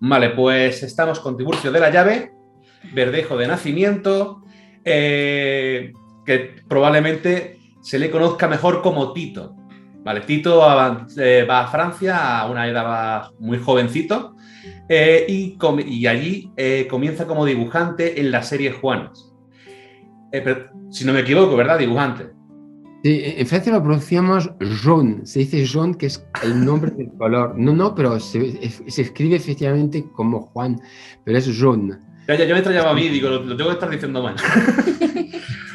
Vale, pues estamos con Tiburcio de la Llave, Verdejo de nacimiento, que probablemente se le conozca mejor como Tito. Vale, Tito va a Francia a una edad muy jovencito y allí comienza como dibujante en la serie Juanes. Pero, si no me equivoco, ¿verdad? Dibujante. Sí, en Francia lo pronunciamos jaune, se dice jaune, que es el nombre del color. No, pero se escribe efectivamente como Juan, pero es jaune. Ya me extrañaba a mí, digo, lo tengo que estar diciendo mal.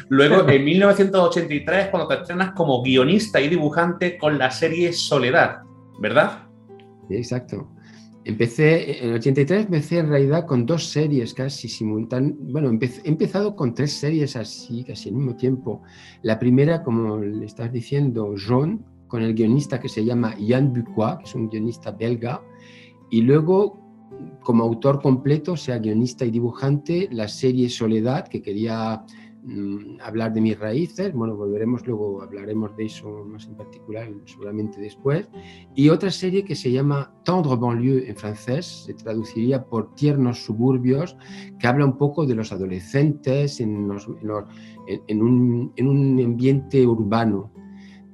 Luego, en 1983, cuando te estrenas como guionista y dibujante con la serie Soledad, ¿verdad? Sí, exacto. Empecé, en el 83 empecé en realidad con 2 series casi simultáneas. Bueno, he empezado con 3 series así, casi al mismo tiempo. La primera, como le estás diciendo, Jaune, con el guionista que se llama Yann Bucois, que es un guionista belga. Y luego, como autor completo, o sea, guionista y dibujante, la serie Soledad, que quería hablar de mis raíces. Bueno, luego hablaremos de eso más en particular, seguramente después. Y otra serie que se llama Tendre banlieue en francés, se traduciría por Tiernos suburbios, que habla un poco de los adolescentes en un ambiente urbano.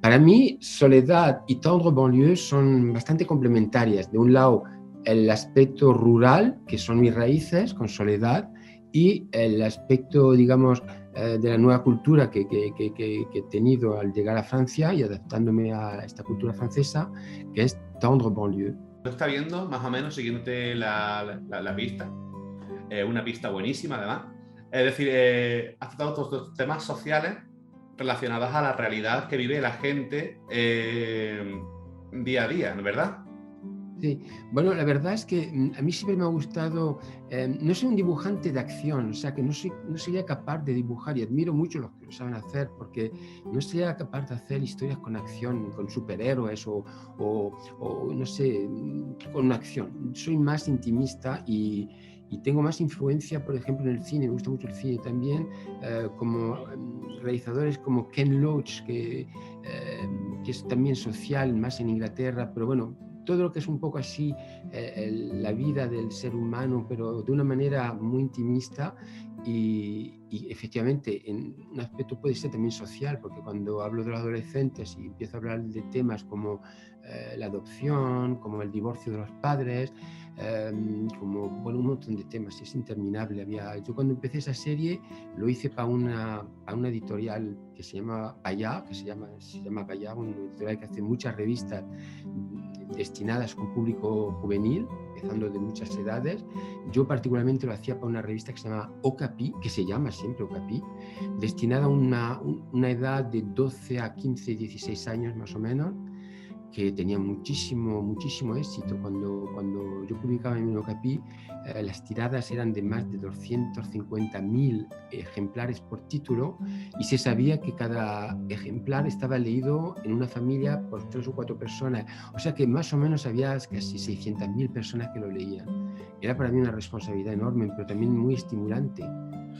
Para mí, Soledad y Tendre banlieue son bastante complementarias. De un lado, el aspecto rural, que son mis raíces, con Soledad, y el aspecto, digamos, de la nueva cultura que he tenido al llegar a Francia y adaptándome a esta cultura francesa, que es Tendre banlieue. Lo está viendo más o menos siguiéndote la pista. Una pista buenísima, además. Es decir, has tratado todos los temas sociales relacionados a la realidad que vive la gente día a día, ¿verdad? Sí, bueno, la verdad es que a mí siempre me ha gustado, no soy un dibujante de acción, o sea que no sería capaz de dibujar, y admiro mucho los que lo saben hacer, porque no sería capaz de hacer historias con acción, con superhéroes o no sé, con una acción. Soy más intimista y tengo más influencia, por ejemplo, en el cine, me gusta mucho el cine también, como realizadores como Ken Loach, que es también social, más en Inglaterra, pero bueno, todo lo que es un poco así, la vida del ser humano, pero de una manera muy intimista y efectivamente en un aspecto puede ser también social, porque cuando hablo de los adolescentes y empiezo a hablar de temas como la adopción, como el divorcio de los padres, como bueno, un montón de temas, es interminable. Yo cuando empecé esa serie lo hice para una editorial que se llama Payá, se llama Payá, una editorial que hace muchas revistas destinadas con público juvenil, empezando de muchas edades. Yo particularmente lo hacía para una revista que se llama Okapi, que se llama siempre Okapi, destinada a una edad de 12 a 15, 16 años más o menos, que tenía muchísimo éxito. Cuando yo publicaba en Okapi, las tiradas eran de más de 250.000 ejemplares por título, y se sabía que cada ejemplar estaba leído en una familia por 3 o 4 personas. O sea que más o menos había casi 600.000 personas que lo leían. Era para mí una responsabilidad enorme, pero también muy estimulante,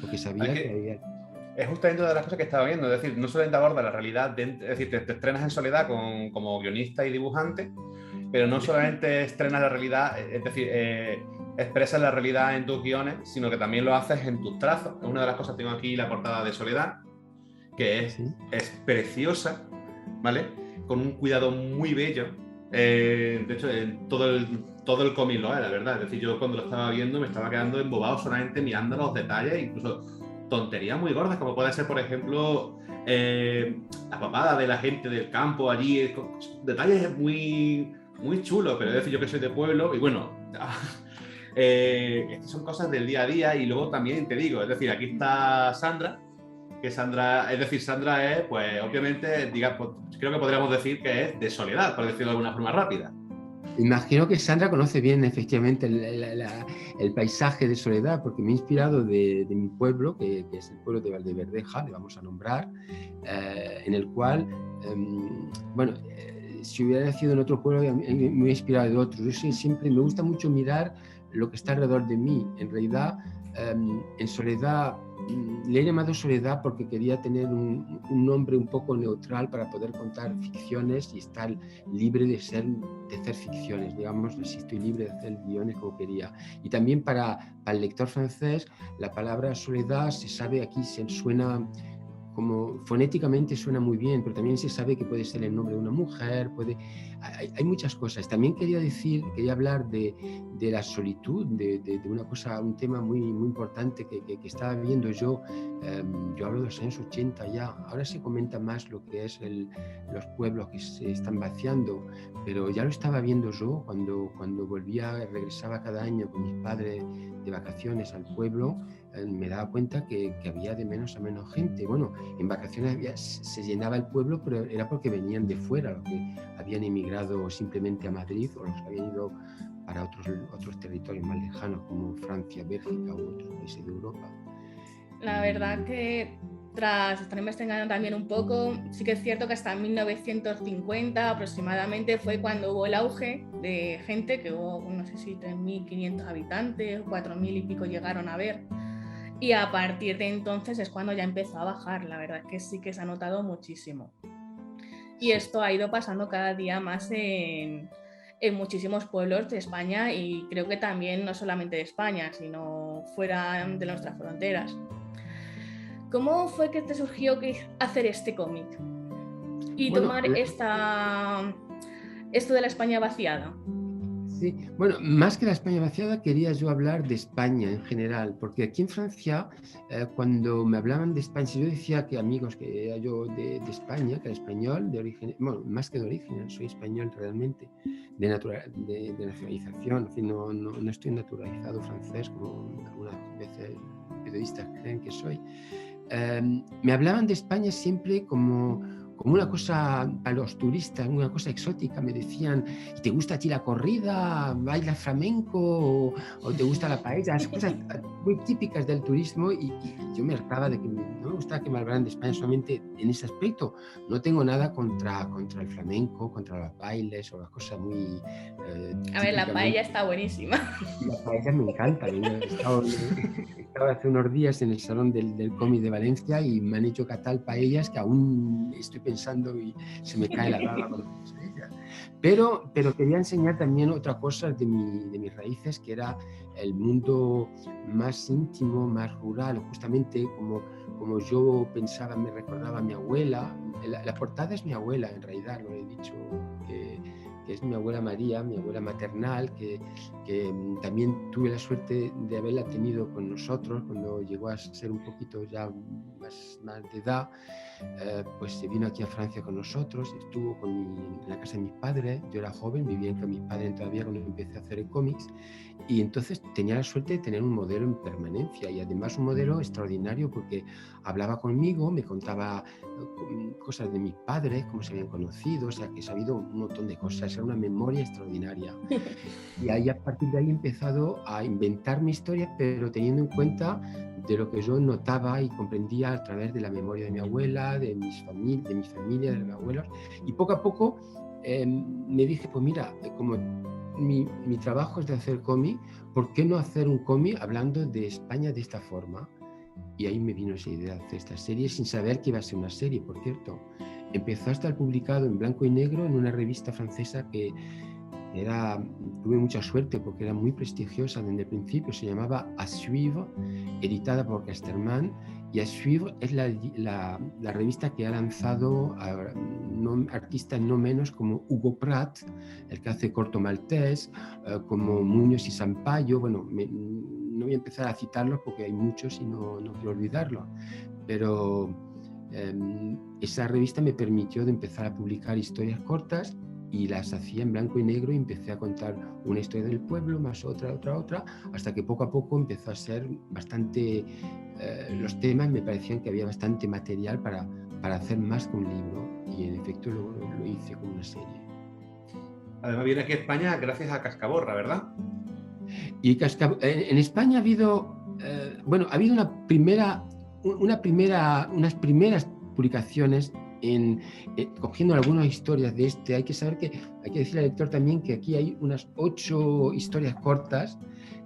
porque sabía que había... Es justamente una de las cosas que estaba viendo, es decir, no solamente aborda la realidad, es decir, te estrenas en Soledad como guionista y dibujante, pero no solamente estrenas la realidad, es decir, expresas la realidad en tus guiones, sino que también lo haces en tus trazos. Una de las cosas, tengo aquí la portada de Soledad, que es preciosa, ¿vale? Con un cuidado muy bello. De hecho, todo el cómic lo es, la verdad. Es decir, yo cuando lo estaba viendo me estaba quedando embobado solamente mirando los detalles, incluso tonterías muy gordas, como puede ser, por ejemplo, la papada de la gente del campo allí, detalles muy, muy chulos, pero es decir, yo que soy de pueblo, y bueno, estas son cosas del día a día. Y luego también te digo, es decir, aquí está Sandra, Sandra es, pues obviamente, digamos, creo que podríamos decir que es de Soledad, por decirlo de alguna forma rápida. Imagino que Sandra conoce bien efectivamente el paisaje de Soledad, porque me he inspirado de mi pueblo, que es el pueblo de Valdeverdeja, le vamos a nombrar, en el cual, bueno, si hubiera nacido en otro pueblo me hubiera inspirado de otros. Yo siempre me gusta mucho mirar lo que está alrededor de mí. En realidad, en soledad, le he llamado soledad porque quería tener un nombre un poco neutral para poder contar ficciones y estar libre de hacer ficciones, digamos, si estoy libre de hacer guiones como quería. Y también para el lector francés, la palabra soledad se sabe aquí, se suena como fonéticamente suena muy bien, pero también se sabe que puede ser el nombre de una mujer, hay muchas cosas. También quería hablar de la solitud, de una cosa, un tema muy, muy importante que estaba viendo yo. Yo hablo de los años 80 ya, ahora se comenta más lo que es los pueblos que se están vaciando, pero ya lo estaba viendo yo cuando regresaba cada año con mis padres de vacaciones al pueblo. Me daba cuenta que había de menos a menos gente. Bueno, en vacaciones se llenaba el pueblo, pero era porque venían de fuera, los que habían emigrado simplemente a Madrid o los que habían ido para otros territorios más lejanos como Francia, Bélgica u otros países de Europa. La verdad que tras estar investigando también un poco, sí que es cierto que hasta 1950 aproximadamente fue cuando hubo el auge de gente, que hubo, no sé si 3.500 habitantes, 4.000 y pico llegaron a ver. Y a partir de entonces es cuando ya empezó a bajar. La verdad que sí que se ha notado muchísimo. Y esto ha ido pasando cada día más en muchísimos pueblos de España, y creo que también no solamente de España, sino fuera de nuestras fronteras. ¿Cómo fue que te surgió hacer este cómic y tomar esto de la España vaciada? Sí, bueno, más que la España vaciada, quería yo hablar de España en general, porque aquí en Francia, cuando me hablaban de España, si yo decía que amigos, que era yo de España, que era español, de origen, bueno, más que de origen, soy español realmente, de nacionalización, en fin, no estoy naturalizado francés, como algunas veces periodistas creen que soy. Me hablaban de España siempre como una cosa para los turistas, una cosa exótica. Me decían, ¿te gusta a ti la corrida? ¿Bailas flamenco? ¿O te gusta la paella? Las cosas muy típicas del turismo, y yo me hartaba de que no me gustaba que me hablaran de España solamente en ese aspecto. No tengo nada contra el flamenco, contra los bailes o las cosas muy... A ver, la paella está buenísima. La paella me encanta. Estaba hace unos días en el Salón del Cómic de Valencia y me han hecho catar paellas que aún estoy pensando y se me cae la baba con ellas. Pero quería enseñar también otra cosa de mis raíces, que era el mundo más íntimo, más rural, justamente como yo pensaba, me recordaba a mi abuela. La portada es mi abuela, en realidad, lo he dicho, que es mi abuela María, mi abuela maternal, que también tuve la suerte de haberla tenido con nosotros cuando llegó a ser un poquito ya más de edad. Pues se vino aquí a Francia con nosotros, estuvo en la casa de mis padres. Yo era joven, vivía con mis padres todavía cuando empecé a hacer cómics, y entonces tenía la suerte de tener un modelo en permanencia, y además un modelo extraordinario porque hablaba conmigo, me contaba cosas de mis padres, cómo se habían conocido, o sea, que he sabido un montón de cosas, era una memoria extraordinaria. Y ahí, a partir de ahí he empezado a inventar mi historia, pero teniendo en cuenta de lo que yo notaba y comprendía a través de la memoria de mi abuela, de mi familia, de mis abuelos. Y poco a poco me dije, pues mira, como mi trabajo es de hacer cómic, ¿por qué no hacer un cómic hablando de España de esta forma? Y ahí me vino esa idea de hacer esta serie, sin saber que iba a ser una serie, por cierto. Empezó a estar publicado en blanco y negro en una revista francesa que tuve mucha suerte porque era muy prestigiosa desde el principio. Se llamaba A Suivre, editada por Casterman, y A Suivre es la revista que ha lanzado artistas no menos como Hugo Pratt, el que hace Corto Maltés, como Muñoz y Sampaio. Bueno, no voy a empezar a citarlos porque hay muchos y no quiero olvidarlos, pero esa revista me permitió de empezar a publicar historias cortas, y las hacía en blanco y negro, y empecé a contar una historia del pueblo, más otra, hasta que poco a poco empezó a ser bastante... los temas me parecían que había bastante material para hacer más que un libro, y en efecto lo hice como una serie. Además viene aquí a España gracias a Cascaborra, ¿verdad? Y en España ha habido, ha habido unas primeras publicaciones cogiendo algunas historias de hay que saber que, hay que decirle al lector también que aquí hay unas 8 historias cortas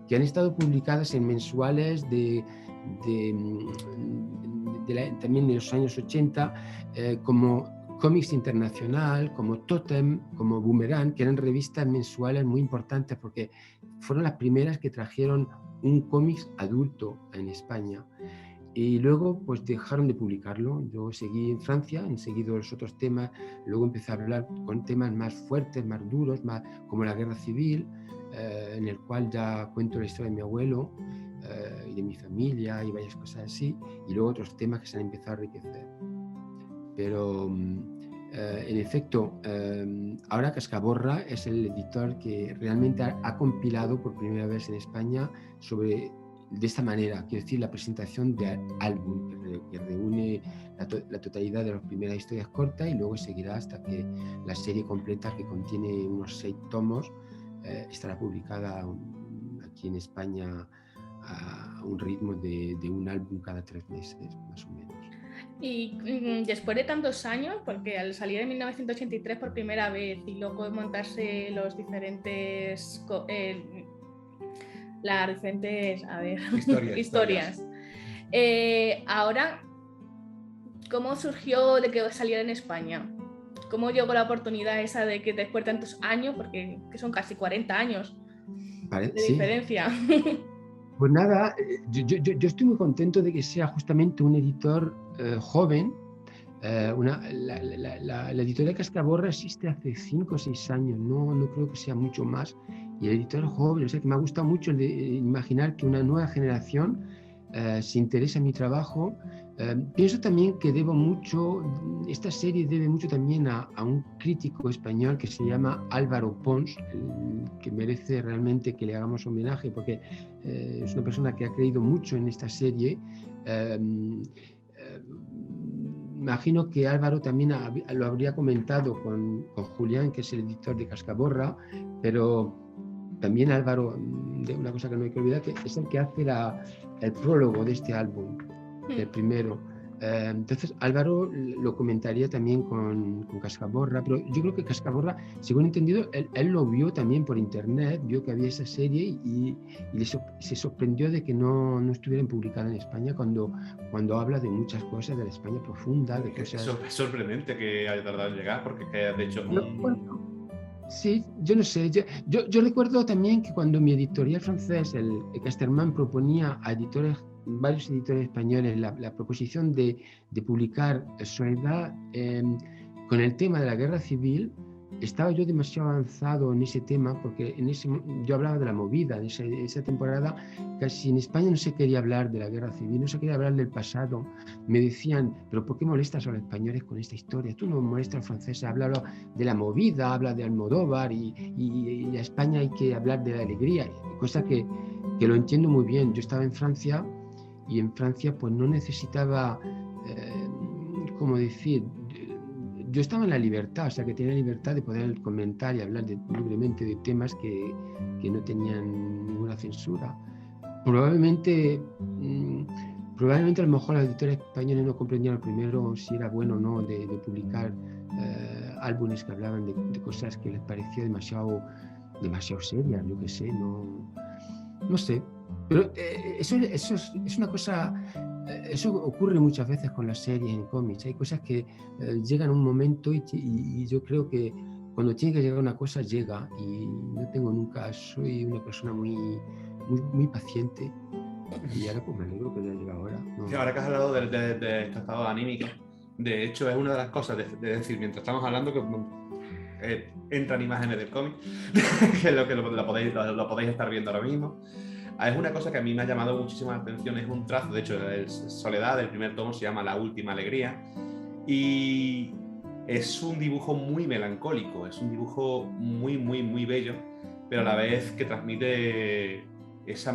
que han estado publicadas en mensuales también de los años 80, como Cómics Internacional, como Totem, como Boomerang, que eran revistas mensuales muy importantes porque fueron las primeras que trajeron un cómic adulto en España. Y luego pues dejaron de publicarlo. Yo seguí en Francia, han seguido los otros temas, luego empecé a hablar con temas más fuertes, más duros, más como la guerra civil, en el cual ya cuento la historia de mi abuelo y de mi familia y varias cosas así, y luego otros temas que se han empezado a enriquecer. Pero en efecto, ahora Cascaborra es el editor que realmente ha compilado por primera vez en España de esta manera, quiero decir, la presentación de álbum que reúne la totalidad de las primeras historias cortas y luego seguirá hasta que la serie completa, que contiene unos 6 tomos, estará publicada aquí en España a un ritmo de un álbum cada 3 meses, más o menos. Y después de tantos años, porque al salir en 1983 por primera vez y luego montarse los diferentes las diferentes historias. Ahora, ¿cómo surgió de que saliera en España? ¿Cómo llegó la oportunidad esa de que después de tantos años, porque que son casi 40 años de diferencia? Pues nada, yo estoy muy contento de que sea justamente un editor joven. La editorial Cascaborra existe hace 5 o 6 años, no creo que sea mucho más. Y el editor joven, o sea que me ha gustado mucho imaginar que una nueva generación se interesa en mi trabajo. Pienso también que esta serie debe mucho también a un crítico español que se llama Álvaro Pons, que merece realmente que le hagamos homenaje porque es una persona que ha creído mucho en esta serie. Imagino que Álvaro también lo habría comentado con Julián, que es el editor de Cascaborra, pero también Álvaro, de una cosa que no hay que olvidar, que es el que hace el prólogo de este álbum, el primero. Entonces Álvaro lo comentaría también con Cascaborra, pero yo creo que Cascaborra, según he entendido, él lo vio también por internet, vio que había esa serie y se sorprendió de que no estuvieran publicadas en España cuando habla de muchas cosas, de la España profunda, de cosas... Es sorprendente que haya tardado en llegar, porque de hecho... Sí, yo no sé. Yo recuerdo también que cuando mi editorial francés, el Casterman, proponía a varios editores españoles la proposición de publicar Soledad con el tema de la guerra civil, estaba yo demasiado avanzado en ese tema porque yo hablaba de la movida, de esa temporada. Casi en España no se quería hablar de la guerra civil, no se quería hablar del pasado. Me decían, pero ¿por qué molestas a los españoles con esta historia? Tú no molestas a los franceses, habla de la movida, habla de Almodóvar y a España hay que hablar de la alegría, cosa que lo entiendo muy bien. Yo estaba en Francia y en Francia pues no necesitaba, ¿cómo decir? Yo estaba en la libertad, o sea que tenía libertad de poder comentar y hablar libremente de temas que no tenían ninguna censura. Probablemente a lo mejor los editores españoles no comprendían al primero si era bueno o no de publicar álbumes que hablaban de cosas que les parecía demasiado serias, yo qué sé, no sé. Pero eso es una cosa... Eso ocurre muchas veces con las series en cómics. Hay cosas que llegan a un momento y yo creo que cuando tiene que llegar una cosa, llega. Y soy una persona muy, muy, muy paciente. Y ahora pues me alegro que haya llegado ahora. ¿No? Sí, ahora que has hablado de este estado anímico, de hecho es una de las cosas de decir, mientras estamos hablando, que entran imágenes del cómic, que lo podéis estar viendo ahora mismo. Es una cosa que a mí me ha llamado muchísimo la atención, es un trazo, de hecho, Soledad, del primer tomo, se llama La Última Alegría, y es un dibujo muy melancólico, es un dibujo muy, muy, muy bello, pero a la vez que transmite eso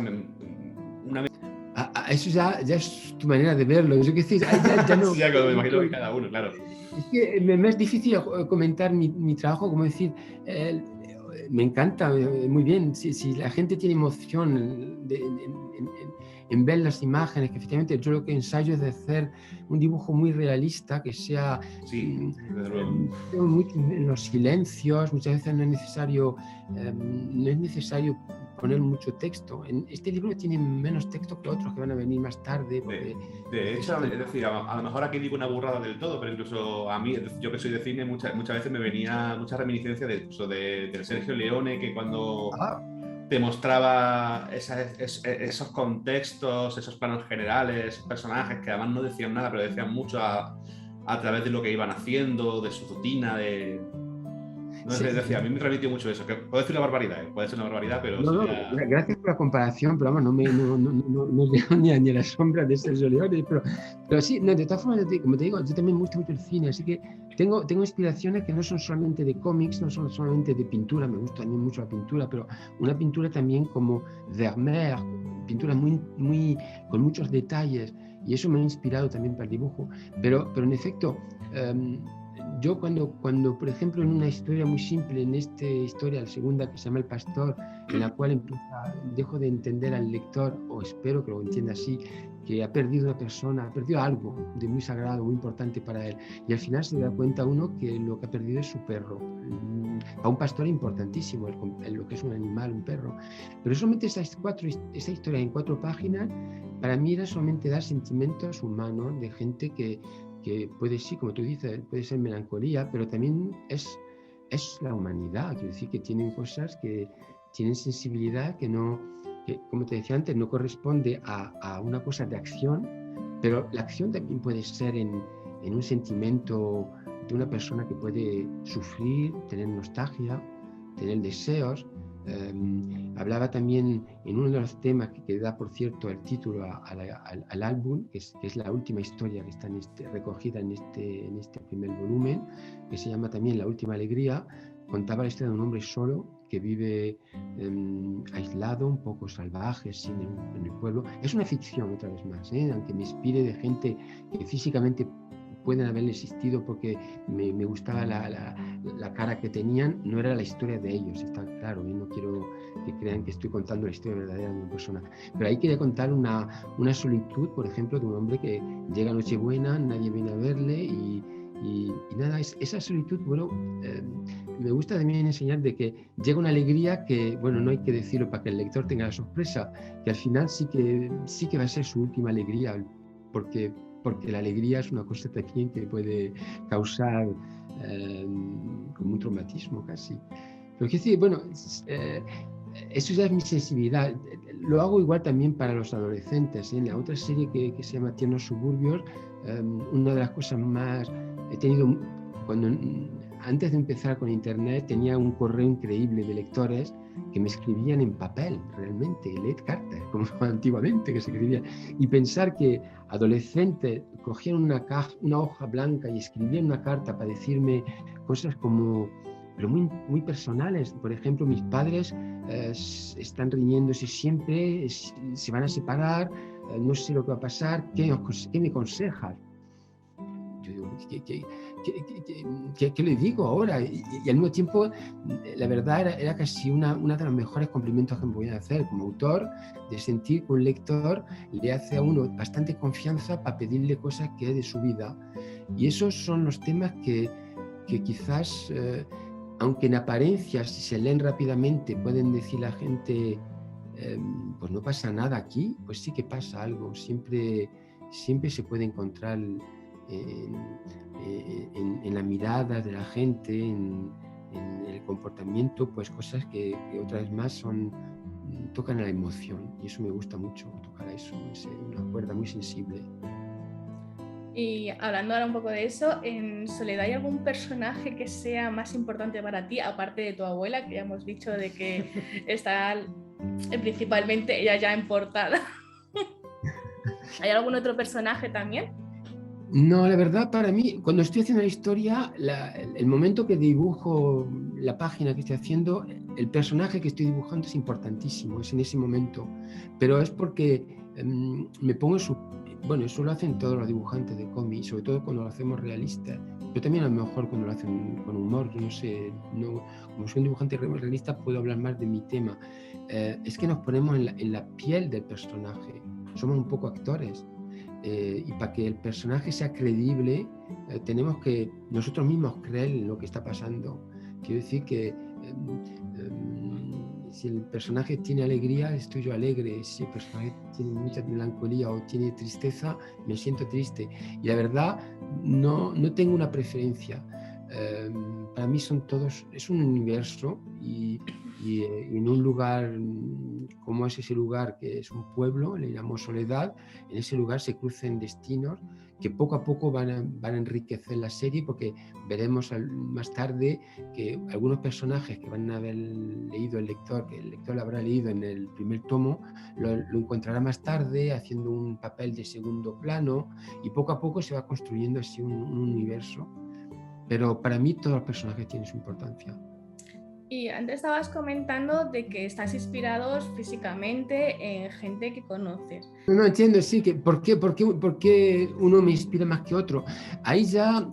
ya es tu manera de verlo. Yo qué sé, ya no... Sí, ya me imagino que cada uno, claro. Es que me es difícil comentar mi trabajo, como decir... me encanta, muy bien. Si la gente tiene emoción en ver las imágenes, que efectivamente yo lo que ensayo es de hacer un dibujo muy realista, que sea Sí, desde luego. en los silencios, muchas veces no es necesario poner mucho texto. Este libro tiene menos texto que otros que van a venir más tarde. De hecho, es decir, a lo mejor aquí digo una burrada del todo, pero incluso a mí, yo que soy de cine, muchas veces me venía mucha reminiscencia del Sergio Leone, que cuando te mostraba esos contextos, esos planos generales, esos personajes que además no decían nada, pero decían mucho a través de lo que iban haciendo, de su rutina, No sé, es decir, a mí me remitió mucho eso, que puede ser una barbaridad, puede ser una barbaridad, pero... Gracias por la comparación, pero vamos, no llego ni a la sombra de Sergio Leone, pero sí, de todas formas, como te digo, yo también me gusta mucho el cine, así que tengo inspiraciones que no son solamente de cómics, no son solamente de pintura, me gusta también mucho la pintura, pero una pintura también como Vermeer, pintura con muchos detalles, y eso me ha inspirado también para el dibujo, pero en efecto... yo cuando, por ejemplo, en una historia muy simple, en esta historia, la segunda, que se llama El Pastor, en la cual dejo de entender al lector, o espero que lo entienda así, que ha perdido una persona, ha perdido algo de muy sagrado, muy importante para él, y al final se da cuenta uno que lo que ha perdido es su perro. A un pastor importantísimo, lo que es un animal, un perro. Pero solamente esa historia en 4 páginas, para mí era solamente dar sentimientos humanos de gente que puede, sí, como tú dices, puede ser melancolía, pero también es la humanidad, quiero decir que tienen cosas que tienen sensibilidad que como te decía antes, no corresponde a una cosa de acción, pero la acción también puede ser en un sentimiento de una persona que puede sufrir, tener nostalgia, tener deseos. Hablaba también en uno de los temas que da, por cierto, el título al álbum, que es la última historia que está recogida en este primer volumen, que se llama también La Última Alegría. Contaba la historia de un hombre solo que vive aislado, un poco salvaje, en el pueblo. Es una ficción, otra vez más, aunque me inspire de gente que físicamente pueden haber existido porque me gustaba la cara que tenían, no era la historia de ellos, está claro, no quiero que crean que estoy contando la historia verdadera de una persona, pero ahí quería contar una solitud, por ejemplo, de un hombre que llega a Nochebuena, nadie viene a verle y nada, esa solitud, bueno, me gusta también enseñar de que llega una alegría que, bueno, no hay que decirlo para que el lector tenga la sorpresa, que al final sí que va a ser su última alegría, porque la alegría es una cosa también que puede causar como un traumatismo casi. Pero quiero decir, bueno, eso ya es mi sensibilidad. Lo hago igual también para los adolescentes. En la otra serie que se llama Tiernos Suburbios, una de las cosas más... He tenido, antes de empezar con internet, tenía un correo increíble de lectores que me escribían en papel, realmente, lead cartas, como antiguamente que se escribía. Y pensar que adolescentes cogían una hoja blanca y escribían una carta para decirme cosas como, pero muy, muy personales. Por ejemplo, mis padres están riñéndose siempre, se van a separar, no sé lo que va a pasar, ¿qué me aconsejas? Yo digo, ¿qué le digo ahora? Y al mismo tiempo, la verdad era casi una de los mejores cumplimientos que me podían hacer como autor, de sentir que un lector le hace a uno bastante confianza para pedirle cosas que es de su vida. Y esos son los temas que quizás, aunque en apariencia, si se leen rápidamente, pueden decir la gente, pues no pasa nada aquí, pues sí que pasa algo. Siempre se puede encontrar en la mirada de la gente, en el comportamiento, pues cosas que otra vez más tocan a la emoción, y eso me gusta mucho, tocar a eso, es una cuerda muy sensible. Y hablando ahora un poco de eso, en Soledad, ¿hay algún personaje que sea más importante para ti, aparte de tu abuela, que ya hemos dicho de que está principalmente ella ya en portada? ¿Hay algún otro personaje también? No, la verdad, para mí, cuando estoy haciendo la historia, el momento que dibujo la página que estoy haciendo, el personaje que estoy dibujando es importantísimo, es en ese momento, pero es porque me pongo bueno, eso lo hacen todos los dibujantes de cómics, sobre todo cuando lo hacemos realista. Yo también a lo mejor cuando lo hacen con humor, yo no sé, como soy un dibujante realista puedo hablar más de mi tema. Es que nos ponemos en la piel del personaje, somos un poco actores. Y para que el personaje sea creíble, tenemos que nosotros mismos creer en lo que está pasando. Quiero decir que si el personaje tiene alegría, estoy yo alegre. Si el personaje tiene mucha melancolía o tiene tristeza, me siento triste. Y la verdad, no tengo una preferencia. Para mí son todos, es un universo y en un lugar como es ese lugar, que es un pueblo, le llamamos Soledad, en ese lugar se crucen destinos que poco a poco van a enriquecer la serie, porque veremos más tarde que algunos personajes que van a haber leído el lector, que el lector lo habrá leído en el primer tomo, lo encontrará más tarde haciendo un papel de segundo plano, y poco a poco se va construyendo así un universo. Pero para mí todos los personajes tienen su importancia. Y antes estabas comentando de que estás inspirados físicamente en gente que conoces. No entiendo, sí, que ¿por qué uno me inspira más que otro? Ahí ya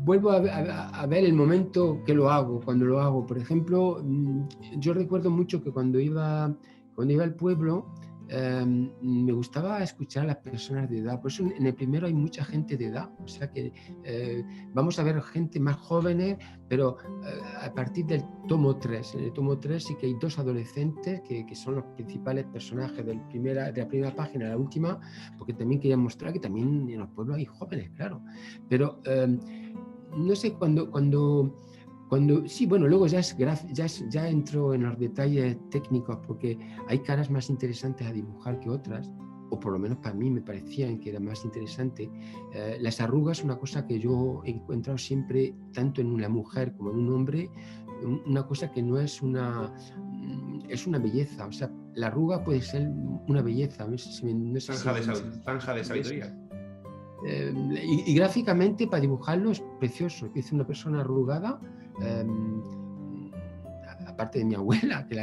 vuelvo a ver el momento que lo hago, cuando lo hago. Por ejemplo, yo recuerdo mucho que cuando iba al pueblo, me gustaba escuchar a las personas de edad. Por eso en el primero hay mucha gente de edad, o sea que vamos a ver gente más jóvenes, pero a partir del tomo 3. En el tomo 3 sí que hay 2 adolescentes que son los principales personajes de la primera página a la última, porque también quería mostrar que también en los pueblos hay jóvenes, claro. Pero no sé, cuando sí, bueno, luego ya entro en los detalles técnicos, porque hay caras más interesantes a dibujar que otras, o por lo menos para mí me parecían que era más interesante. Las arrugas, una cosa que yo he encontrado siempre, tanto en una mujer como en un hombre, una cosa que no es es una belleza. O sea, la arruga puede ser una belleza. Zanja de sabiduría. Y gráficamente, para dibujarlo, es precioso. Es una persona arrugada, aparte de mi abuela, que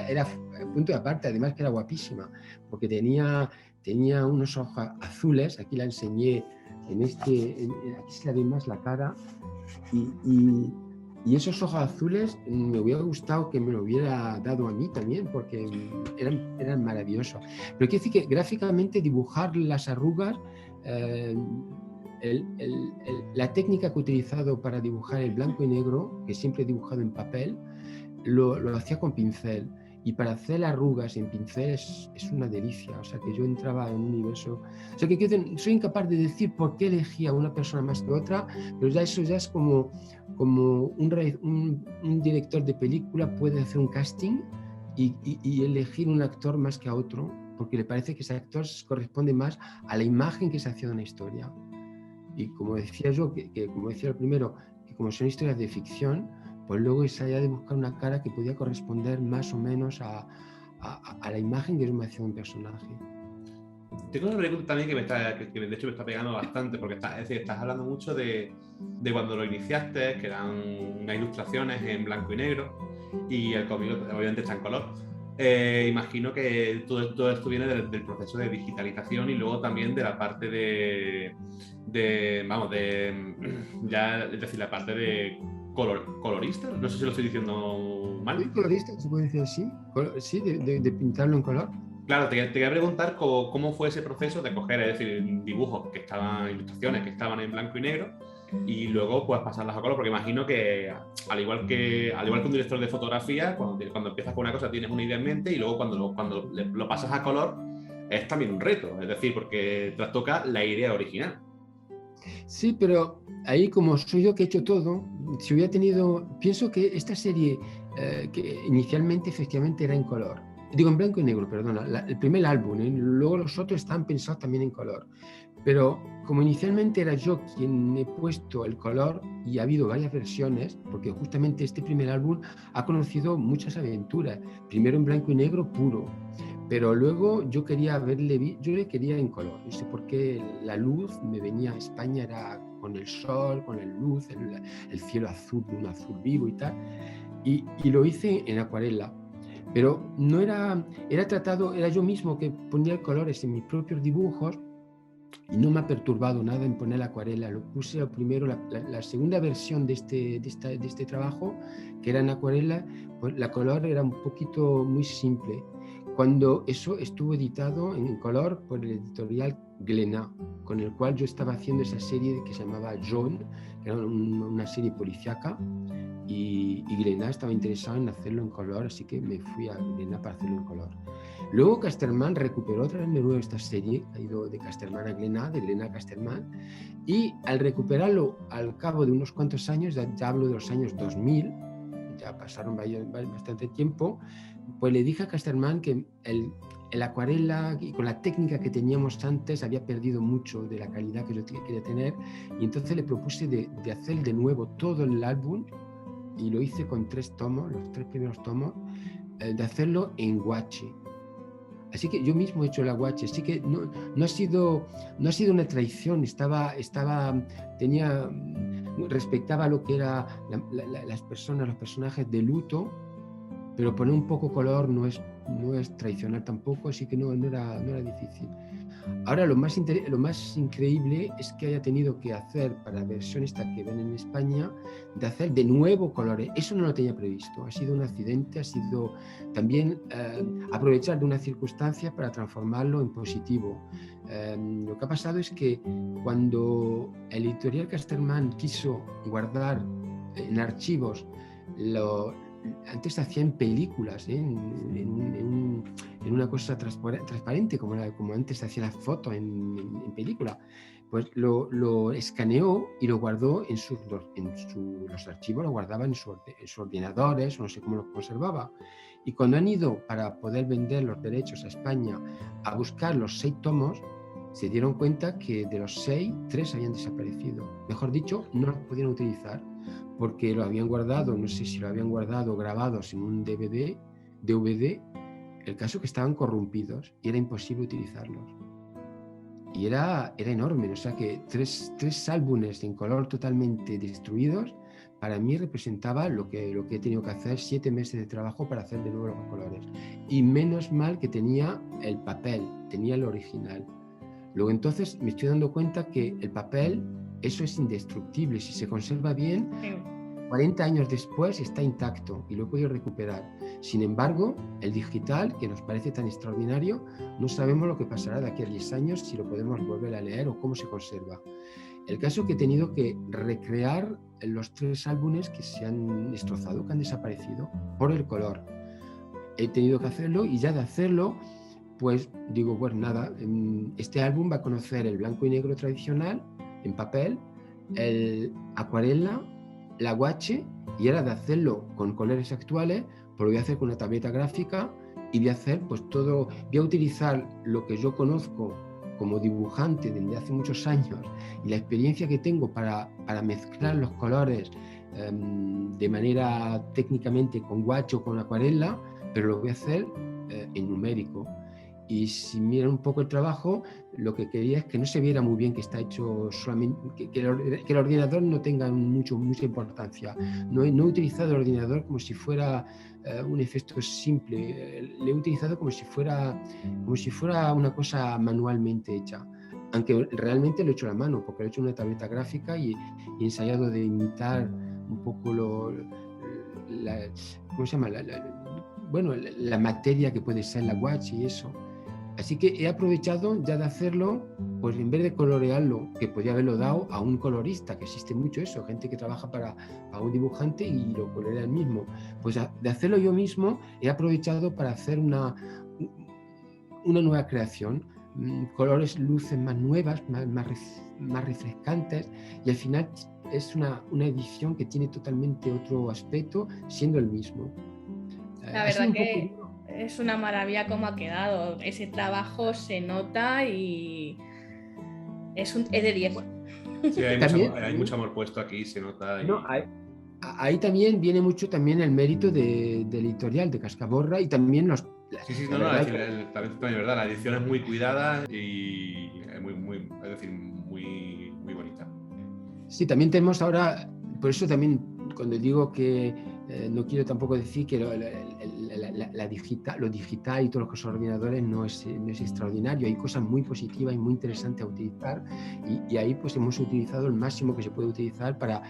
era punto de aparte, además que era guapísima, porque tenía unos ojos azules. Aquí la enseñé, aquí se la ve más la cara, y esos ojos azules me hubiera gustado que me lo hubiera dado a mí también, porque eran maravillosos. Pero quiero decir que gráficamente dibujar las arrugas, la técnica que he utilizado para dibujar el blanco y negro, que siempre he dibujado en papel, lo hacía con pincel. Y para hacer arrugas en pincel es una delicia. O sea, que yo entraba en un universo. O sea, que soy incapaz de decir por qué elegía a una persona más que otra, pero ya eso ya es como un director de película puede hacer un casting y elegir un actor más que a otro, porque le parece que ese actor corresponde más a la imagen que se hace de una historia. Y como decía yo, como decía el primero, que como son historias de ficción, pues luego ensayar de buscar una cara que podía corresponder más o menos a la imagen que yo me hacía de un personaje. Tengo una pregunta también que de hecho me está pegando bastante, porque estás hablando mucho de cuando lo iniciaste, que eran unas ilustraciones en blanco y negro, y el cómic obviamente está en color. Imagino que todo esto viene del proceso de digitalización y luego también de la parte es decir, la parte de colorista. No sé si lo estoy diciendo mal. ¿Sí, colorista se puede decir así? Sí, de pintarlo en color. Claro, te quería preguntar cómo fue ese proceso de coger, es decir, dibujos ilustraciones que estaban en blanco y negro, y luego pues pasarlas a color, porque imagino que al igual que un director de fotografía, cuando empiezas con una cosa tienes una idea en mente, y luego cuando lo pasas a color es también un reto, es decir, porque trastoca la idea original. Sí, pero ahí, como soy yo que he hecho todo, si hubiera pienso que esta serie, que inicialmente efectivamente era en color, digo en blanco y negro, perdona, el primer álbum, luego los otros están pensados también en color, pero como inicialmente era yo quien he puesto el color, y ha habido varias versiones, porque justamente este primer álbum ha conocido muchas aventuras, primero en blanco y negro puro, pero luego yo le quería en color. No sé por qué la luz me venía a España, era con el sol, con la luz, el cielo azul, un azul vivo y tal. Y lo hice en acuarela. Pero no era tratado, era yo mismo que ponía colores en mis propios dibujos y no me ha perturbado nada en poner la acuarela. Lo puse primero, la segunda versión de este trabajo, que era en acuarela, pues la color era un poquito muy simple. Cuando eso estuvo editado en color por el editorial Glénat, con el cual yo estaba haciendo esa serie que se llamaba Jaune, que era una serie policíaca, y Glénat estaba interesado en hacerlo en color, así que me fui a Glénat para hacerlo en color. Luego Casterman recuperó otra vez de nuevo esta serie, ha ido de Casterman a Glénat, de Glénat a Casterman, y al recuperarlo al cabo de unos cuantos años, ya hablo de los años 2000, ya pasaron bastante tiempo, pues le dije a Casterman que el acuarela y con la técnica que teníamos antes había perdido mucho de la calidad que yo quería tener, y entonces le propuse de hacer de nuevo todo el álbum, y lo hice con 3 tomos, los 3 primeros tomos, de hacerlo en guache. Así que yo mismo he hecho el aguache, así que no ha sido una traición, respectaba lo que eran las personas, los personajes de luto, pero poner un poco color no es traicionar tampoco, así que no era difícil. Ahora lo más increíble es que haya tenido que hacer para la versión esta que ven en España, de hacer de nuevo colores. Eso no lo tenía previsto, ha sido un accidente, ha sido también aprovechar de una circunstancia para transformarlo en positivo. Lo que ha pasado es que cuando el editorial Casterman quiso guardar en archivos antes se hacían películas, en una cosa transparente, como antes se hacían las fotos en película. Pues lo escaneó y lo guardó los archivos, lo guardaba en sus ordenadores, o no sé cómo los conservaba. Y cuando han ido para poder vender los derechos a España a buscar los 6 tomos, se dieron cuenta que de los 6, 3 habían desaparecido. Mejor dicho, no los podían utilizar, porque lo habían guardado, no sé si lo habían guardado grabados en un DVD, el caso que estaban corrompidos y era imposible utilizarlos. Y era enorme, o sea que 3 álbumes en color totalmente destruidos, para mí representaba lo que he tenido que hacer 7 meses de trabajo para hacer de nuevo los colores. Y menos mal que tenía el papel, tenía el original. Luego entonces me estoy dando cuenta que el papel, eso es indestructible, si se conserva bien, 40 años después está intacto y lo he podido recuperar. Sin embargo, el digital, que nos parece tan extraordinario, no sabemos lo que pasará de aquí a 10 años, si lo podemos volver a leer o cómo se conserva. El caso es que he tenido que recrear los 3 álbumes que se han destrozado, que han desaparecido por el color. He tenido que hacerlo y ya de hacerlo, pues digo, pues nada, este álbum va a conocer el blanco y negro tradicional en papel, el acuarela, la guache, y ahora de hacerlo con colores actuales, pues lo voy a hacer con una tableta gráfica y voy a hacer pues todo, voy a utilizar lo que yo conozco como dibujante desde hace muchos años y la experiencia que tengo para mezclar los colores de manera técnicamente con guache o con acuarela, pero lo voy a hacer en numérico. Y si miran un poco el trabajo, lo que quería es que no se viera muy bien que está hecho solamente, que el ordenador no tenga mucha importancia. No he utilizado el ordenador como si fuera un efecto simple, le he utilizado como si fuera una cosa manualmente hecha. Aunque realmente lo he hecho a la mano, porque lo he hecho en una tableta gráfica y he ensayado de imitar un poco ¿cómo se llama? La materia que puede ser la guache y eso. Así que he aprovechado ya de hacerlo, pues en vez de colorearlo, que podía haberlo dado a un colorista, que existe mucho eso, gente que trabaja para un dibujante y lo colorea él mismo. Pues de hacerlo yo mismo, he aprovechado para hacer una nueva creación, colores, luces más nuevas, más refrescantes, y al final es una edición que tiene totalmente otro aspecto, siendo el mismo. La verdad que es una maravilla cómo ha quedado. Ese trabajo se nota y es de 10. Sí, hay mucho amor puesto aquí, se nota. No, ahí también viene mucho también el mérito del editorial de Cascaborra y también los... también verdad, la edición es muy cuidada y muy bonita. Sí, también tenemos ahora, por eso también cuando digo que no quiero tampoco decir que lo digital y todos los ordenadores no es extraordinario. Hay cosas muy positivas y muy interesantes a utilizar y ahí pues hemos utilizado el máximo que se puede utilizar para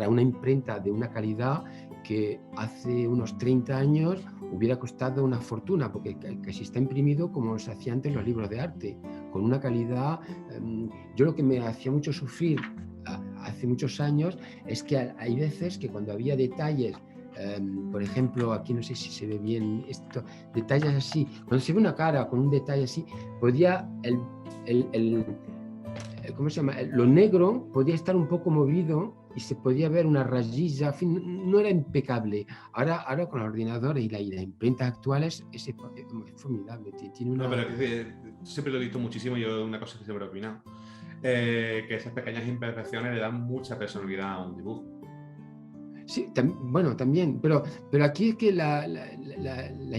una imprenta de una calidad que hace unos 30 años hubiera costado una fortuna, porque casi está imprimido como se hacía antes los libros de arte, con una calidad. Yo lo que me hacía mucho sufrir hace muchos años es que hay veces que cuando había detalles, por ejemplo, aquí no sé si se ve bien esto, detalles así, cuando se ve una cara con un detalle así, podía ¿cómo se llama? Lo negro podía estar un poco movido y se podía ver una rayilla, en fin, no era impecable. Ahora con los ordenadores y las imprentas actuales es formidable. Tiene una... No, pero es que siempre lo he visto muchísimo, yo una cosa que siempre he opinado, que esas pequeñas imperfecciones le dan mucha personalidad a un dibujo. Sí, bueno, también, pero aquí es que las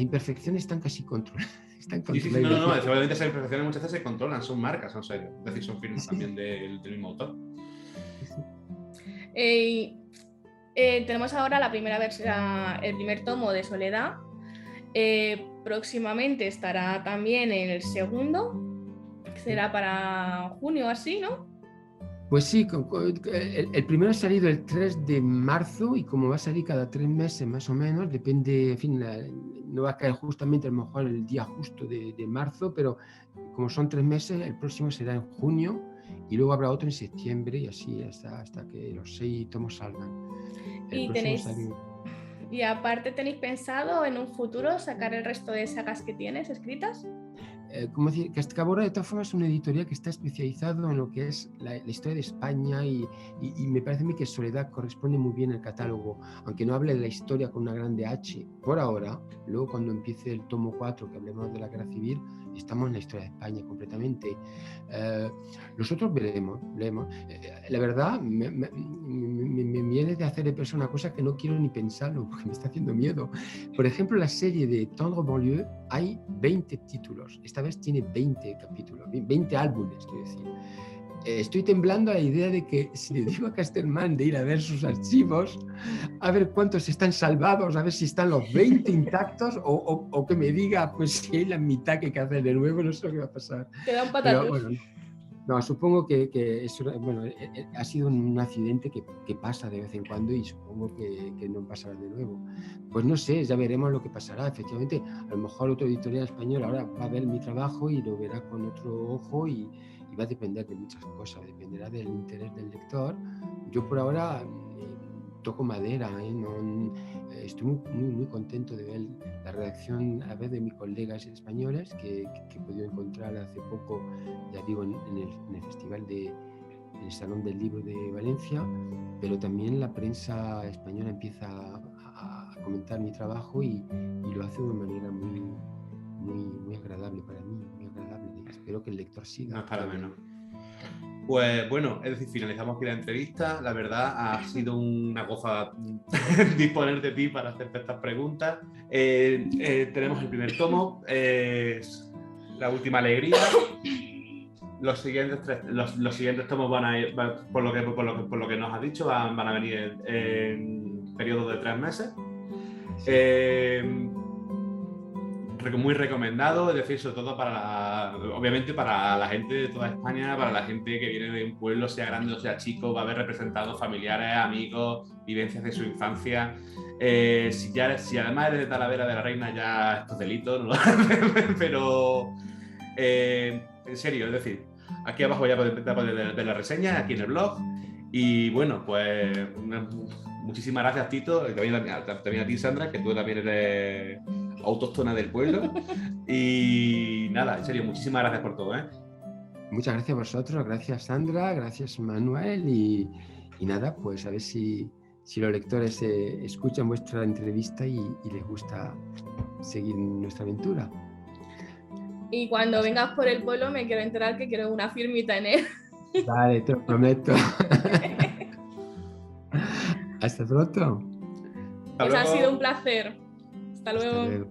imperfecciones están casi controladas. Sí, no, seguramente esas imperfecciones muchas veces se controlan, son marcas, son sellos, es decir, son firmas también del mismo autor. Tenemos ahora la primera versión, el primer tomo de Soledad. Próximamente estará también en el segundo, será para junio así, ¿no? Pues sí, el primero ha salido el 3 de marzo y como va a salir cada 3 meses más o menos, depende, en fin, no va a caer justamente a lo mejor el día justo de marzo, pero como son 3 meses, el próximo será en junio y luego habrá otro en septiembre y así hasta que los 6 tomos salgan. Y aparte, ¿tenéis pensado en un futuro sacar el resto de sagas que tienes escritas? Como decir, Cascabora de todas formas es una editorial que está especializado en lo que es la historia de España y me parece a mí que Soledad corresponde muy bien al catálogo, aunque no hable de la historia con una grande H por ahora. Luego cuando empiece el tomo 4 que hablemos de la guerra civil, estamos en la historia de España completamente. Nosotros veremos. La verdad me viene de hacer de persona una cosa que no quiero ni pensarlo porque me está haciendo miedo. Por ejemplo, la serie de Tendre Banlieue hay 20 títulos. Esta vez tiene 20 capítulos, 20 álbumes, quiero decir. Estoy temblando a la idea de que si le digo a Casterman de ir a ver sus archivos, a ver cuántos están salvados, a ver si están los 20 intactos o que me diga, pues si hay la mitad que hay que hacer de nuevo, no sé lo que va a pasar. Te da un patatús. Bueno, no, supongo que eso, bueno, ha sido un accidente que pasa de vez en cuando y supongo que no pasará de nuevo. Pues no sé, ya veremos lo que pasará. Efectivamente, a lo mejor otro editorial español ahora va a ver mi trabajo y lo verá con otro ojo y va a depender de muchas cosas, dependerá del interés del lector. Yo por ahora toco madera, estoy muy contento de ver la reacción a veces de mis colegas españoles que he podido encontrar hace poco, ya digo, en el festival en el Salón del Libro de Valencia, pero también la prensa española empieza a comentar mi trabajo y lo hace de una manera muy agradable para mí, muy agradable. Espero que el lector siga. No es para menos. Pues bueno, es decir, finalizamos aquí la entrevista. La verdad, ha sido una gozada disponer de ti para hacerte estas preguntas. Tenemos el primer tomo, La última alegría. Los siguientes tomos van a ir, por lo que nos has dicho, van a venir en periodos de 3 meses. Muy recomendado, es decir, sobre todo obviamente para la gente de toda España, para la gente que viene de un pueblo, sea grande o sea chico, va a haber representados familiares, amigos, vivencias de su infancia. Si además eres de Talavera de la Reina, ya esto es delito, ¿no? Pero en serio, es decir, aquí abajo ya podéis ver la reseña, aquí en el blog. Y bueno, pues muchísimas gracias, Tito, y también a ti, Sandra, que tú también eres autóctona del pueblo. Y nada, en serio, muchísimas gracias por todo, ¿eh? Muchas gracias a vosotros, gracias Sandra, gracias Manuel y nada, pues a ver si los lectores escuchan vuestra entrevista y les gusta seguir nuestra aventura. Y cuando vengas por el pueblo me quiero enterar que quiero una firmita en él. Vale, te lo prometo. Hasta pronto. Pues ha sido un placer. Hasta luego.